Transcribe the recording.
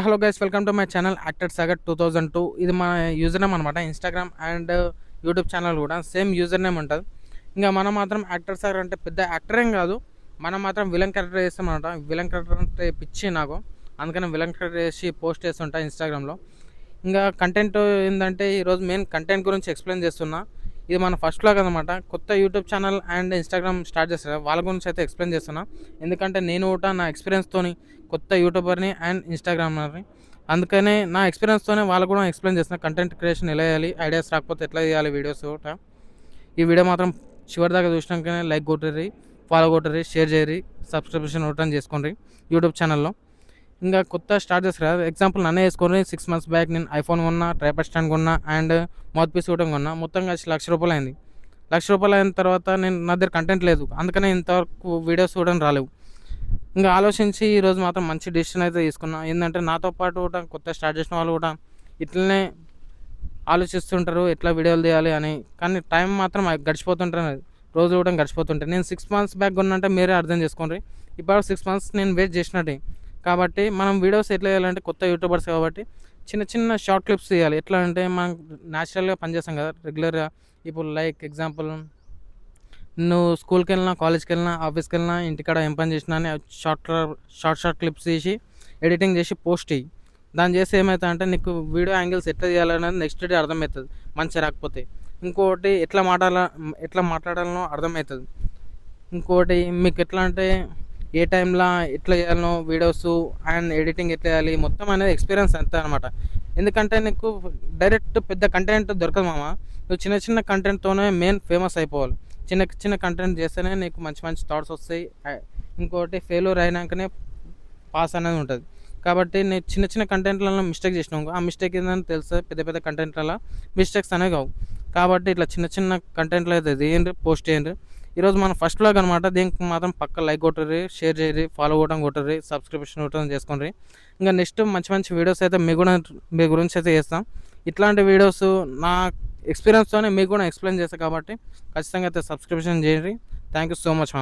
Hello guys, welcome to my channel actor Sagar 2002. ఇది మన user name అనమాట. ఇన్స్టాగ్రామ్ అండ్ యూట్యూబ్ ఛానల్ కూడా same user name ఉంటుంది. ఇంకా మనం మాత్రం యాక్టర్ సాగర్ అంటే పెద్ద యాక్టర్ ఏం కాదు, మనం మాత్రం విలన్ క్యారెక్టర్ చేస్తామన్నమాట. విలన్ క్యారెక్టర్ అంటే పిచ్చి నాకు, అందుకని విలన్ క్యారెక్టర్ చేసి పోస్ట్ చేస్తుంటా ఇన్స్టాగ్రామ్లో. ఇంకా కంటెంట్ ఏంటంటే ఈరోజు మెయిన్ కంటెంట్ గురించి ఎక్స్ప్లెయిన్ చేస్తున్నా. ఇది మన ఫస్ట్ వ్లాగ్ అనమాట. కొత్త YouTube channel and Instagram start చేస్తారు, వాళ్ళ గురించి అయితే ఎక్స్ప్లెయిన్ చేస్తున్నా. ఎందుకంటే నేను కూడా నా ఎక్స్పీరియన్స్తోని కొత్త యూట్యూబర్ని అండ్ ఇన్స్టాగ్రామర్ని, అందుకనే నా ఎక్స్పీరియన్స్తోనే వాళ్ళకు కూడా ఎక్స్ప్లెయిన్ చేస్తున్నా. కంటెంట్ క్రియేషన్ ఎలా చేయాలి, ఐడియాస్ రాకపోతే ఎట్లా చేయాలి వీడియోస్ కూడా. ఈ వీడియో మాత్రం చివరి దాకా చూసినాకనే లైక్ కొట్టరి, ఫాలో కొట్టరి, షేర్ చేయరి, సబ్స్క్రిప్షన్ రిటర్న్ చేసుకోండి యూట్యూబ్ ఛానల్లో. ఇంకా కొత్త స్టార్ట్ చేస్తారు కదా, ఎగ్జాంపుల్ నన్నే వేసుకొని 6 months బ్యాక్ నేను ఐఫోన్ కొన్నా, ట్రైపాడ్ స్టాండ్ కొన్నా అండ్ మౌత్ పీస్ కూడా కొన్నా. మొత్తం కలిసి ₹1,00,000 అయింది. ₹1,00,000 అయిన తర్వాత నేను నా దగ్గర కంటెంట్ లేదు, అందుకనే ఇంతవరకు వీడియోస్ కూడా రాలేవు. ఇంకా ఆలోచించి ఈరోజు మాత్రం మంచి డెసిషన్ అయితే తీసుకున్నా. ఏంటంటే నాతో పాటు కూడా కొత్త స్టార్ట్ చేసిన వాళ్ళు కూడా ఇట్లనే ఆలోచిస్తుంటారు ఎట్లా వీడియోలు తీయాలి అని, కానీ టైం మాత్రం గడిచిపోతుంటారు, రోజు కూడా గడిచిపోతుంటాయి. నేను 6 months బ్యాక్ కొన్నంటే మీరే అర్థం చేసుకోండి, ఇప్పుడు 6 months నేను వెయిట్ చేసినట్టే. కాబట్టి మనం వీడియోస్ ఎట్లా చేయాలంటే కొత్త యూట్యూబర్స్ కాబట్టి చిన్న చిన్న షార్ట్ క్లిప్స్ తీయాలి. ఎట్లా అంటే మనం న్యాచురల్గా పనిచేస్తాం కదా రెగ్యులర్గా. ఇప్పుడు లైక్ ఎగ్జాంపుల్, నువ్వు స్కూల్కి వెళ్ళినా, కాలేజ్కి వెళ్ళినా, ఆఫీస్కి వెళ్ళినా, ఇంటికాడ ఏం పని చేసినా అని షార్ట్ క్లిప్స్ తీసి ఎడిటింగ్ చేసి పోస్ట్ చేయి. దాన్ని చేస్తే ఏమవుతుంది అంటే నీకు వీడియో యాంగిల్స్ ఎట్లా చేయాలనేది నెక్స్ట్ డే అర్థమవుతుంది మంచిగా రాకపోతే. ఇంకోటి ఎట్లా మాట్లాడాలనో అర్థమవుతుంది. ఇంకోటి మీకు ఎట్లా అంటే ఏ టైంలో ఎట్లా చేయాలనో వీడియోస్ అండ్ ఎడిటింగ్ ఎట్లా చేయాలి మొత్తం అనేది ఎక్స్పీరియన్స్ అంతే అనమాట. ఎందుకంటే నీకు డైరెక్ట్ పెద్ద కంటెంట్ దొరకదు మామ. నువ్వు చిన్న చిన్న కంటెంట్తోనే మెయిన్ ఫేమస్ అయిపోవాలి. చిన్న చిన్న కంటెంట్ చేస్తేనే నీకు మంచి మంచి థాట్స్ వస్తాయి. ఇంకోటి ఫెయిల్యూర్ అయినాకనే పాస్ అనేది ఉంటుంది. కాబట్టి నేను చిన్న చిన్న కంటెంట్లలో మిస్టేక్ చేసినావు, ఆ మిస్టేక్ ఏంటని తెలుస్తుంది. పెద్ద పెద్ద కంటెంట్లలో మిస్టేక్స్ అనేవి కావు. కాబట్టి ఇట్లా చిన్న చిన్న కంటెంట్లో అయితే తీయండి, పోస్ట్ చేయండి. ఈరోజు మన ఫస్ట్ వ్లాగ్ అనమాట. దీనికి మాత్రం పక్క లైక్ కొట్టరి, షేర్ చేయరి, ఫాలో కొట్టరి, సబ్స్క్రిప్షన్ కూడా చేసుకోండి. ఇంకా నెక్స్ట్ మంచి మంచి వీడియోస్ అయితే మీ గురించి అయితే చేస్తాం. ఇట్లాంటి వీడియోస్ నా ఎక్స్పీరియన్స్తోనే మీకు కూడా ఎక్స్ప్లెయిన్ చేస్తాను కాబట్టి ఖచ్చితంగా అయితే సబ్స్క్రిప్షన్ చేయండి. Thank you so much.